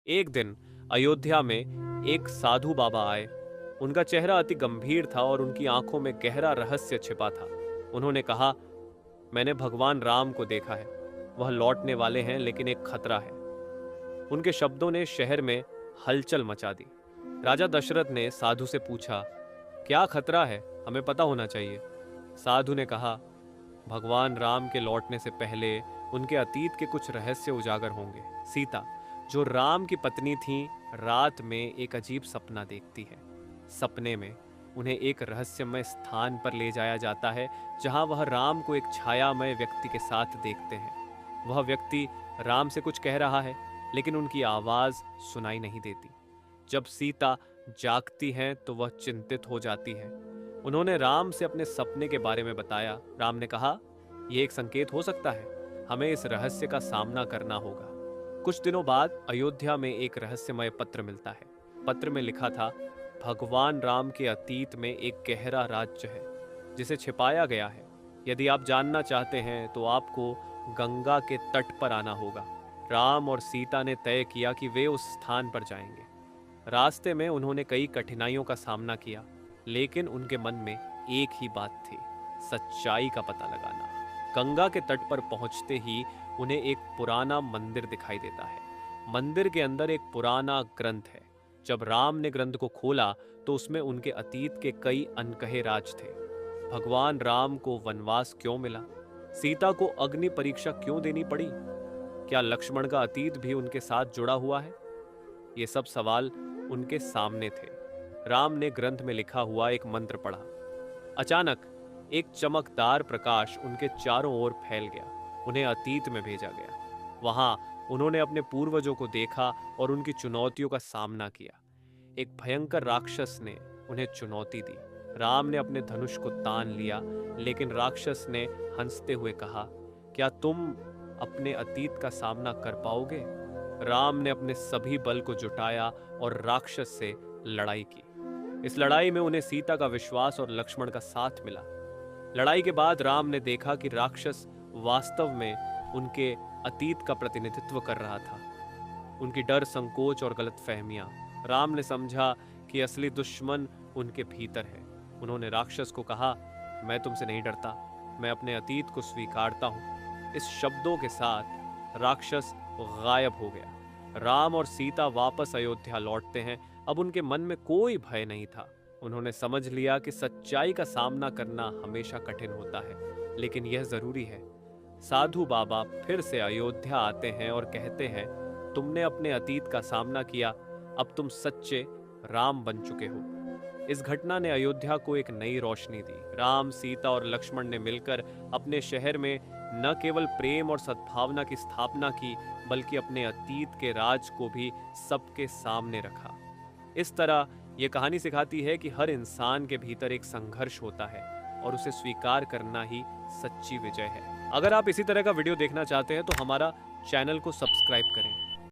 एक दिन अयोध्या में एक साधु बाबा आए। उनका चेहरा अति गंभीर था और उनकी आंखों में गहरा रहस्य छिपा था। उन्होंने कहा, मैंने भगवान राम को देखा है। वह लौटने वाले हैं, लेकिन एक खतरा है। उनके शब्दों ने शहर में हलचल मचा दी। राजा दशरथ ने साधु से पूछा, क्या खतरा है? हमें पता होना चाहिए। साधु ने कहा, भगवान राम के लौटने से पहले उनके अतीत के कुछ रहस्य उजागर होंगे। सीता, जो राम की पत्नी थी, रात में एक अजीब सपना देखती है। सपने में उन्हें एक रहस्यमय स्थान पर ले जाया जाता है, जहां वह राम को एक छायामय व्यक्ति के साथ देखते हैं। वह व्यक्ति राम से कुछ कह रहा है, लेकिन उनकी आवाज सुनाई नहीं देती। जब सीता जागती हैं तो वह चिंतित हो जाती है। उन्होंने राम से अपने सपने के बारे में बताया। राम ने कहा, यह एक संकेत हो सकता है, हमें इस रहस्य का सामना करना होगा। कुछ दिनों बाद अयोध्या में एक रहस्यमय पत्र मिलता है। पत्र में लिखा था, भगवान राम के अतीत में एक गहरा राज्य है जिसे छिपाया गया है। यदि आप जानना चाहते हैं तो आपको गंगा के तट पर आना होगा। राम और सीता ने तय किया कि वे उस स्थान पर जाएंगे। रास्ते में उन्होंने कई कठिनाइयों का सामना किया, लेकिन उनके मन में एक ही बात थी, सच्चाई का पता लगाना। गंगा के तट पर पहुंचते ही उन्हें एक पुराना मंदिर दिखाई देता है। मंदिर के अंदर एक पुराना ग्रंथ है। जब राम ने ग्रंथ को खोला तो उसमें उनके अतीत के कई अनकहे राज थे। भगवान राम को वनवास क्यों मिला? सीता को अग्नि परीक्षा क्यों देनी पड़ी? क्या लक्ष्मण का अतीत भी उनके साथ जुड़ा हुआ है? ये सब सवाल उनके सामने थे। राम ने ग्रंथ में लिखा हुआ एक मंत्र पढ़ा। अचानक एक चमकदार प्रकाश उनके चारों ओर फैल गया। उन्हें अतीत में भेजा गया। वहां उन्होंने अपने पूर्वजों को देखा और उनकी चुनौतियों का सामना किया। एक भयंकर राक्षस ने उन्हें चुनौती दी। राम ने अपने धनुष को तान लिया, लेकिन राक्षस ने हंसते हुए कहा, क्या तुम अपने अतीत का सामना कर पाओगे? राम ने अपने सभी बल को जुटाया और राक्षस से लड़ाई की। इस लड़ाई में उन्हें सीता का विश्वास और लक्ष्मण का साथ मिला। लड़ाई के बाद राम ने देखा कि राक्षस वास्तव में उनके अतीत का प्रतिनिधित्व कर रहा था। उनकी डर, संकोच और गलतफहमियां। राम ने समझा कि असली दुश्मन उनके भीतर है। उन्होंने राक्षस को कहा, मैं तुमसे नहीं डरता, मैं अपने अतीत को स्वीकारता हूं। इस शब्दों के साथ राक्षस गायब हो गया। राम और सीता वापस अयोध्या लौटते हैं। अब उनके मन में कोई भय नहीं था। उन्होंने समझ लिया कि सच्चाई का सामना करना हमेशा कठिन होता है, लेकिन यह जरूरी है। साधु बाबा फिर से अयोध्या आते हैं और कहते हैं, तुमने अपने अतीत का सामना किया, अब तुम सच्चे राम बन चुके हो। इस घटना ने अयोध्या को एक नई रोशनी दी। राम, सीता और लक्ष्मण ने मिलकर अपने शहर में न केवल प्रेम और सद्भावना की स्थापना की, बल्कि अपने अतीत के राज को भी सबके सामने रखा। इस तरह यह कहानी सिखाती है कि हर इंसान के भीतर एक संघर्ष होता है और उसे स्वीकार करना ही सच्ची विजय है। अगर आप इसी तरह का वीडियो देखना चाहते हैं तो हमारा चैनल को सब्सक्राइब करें।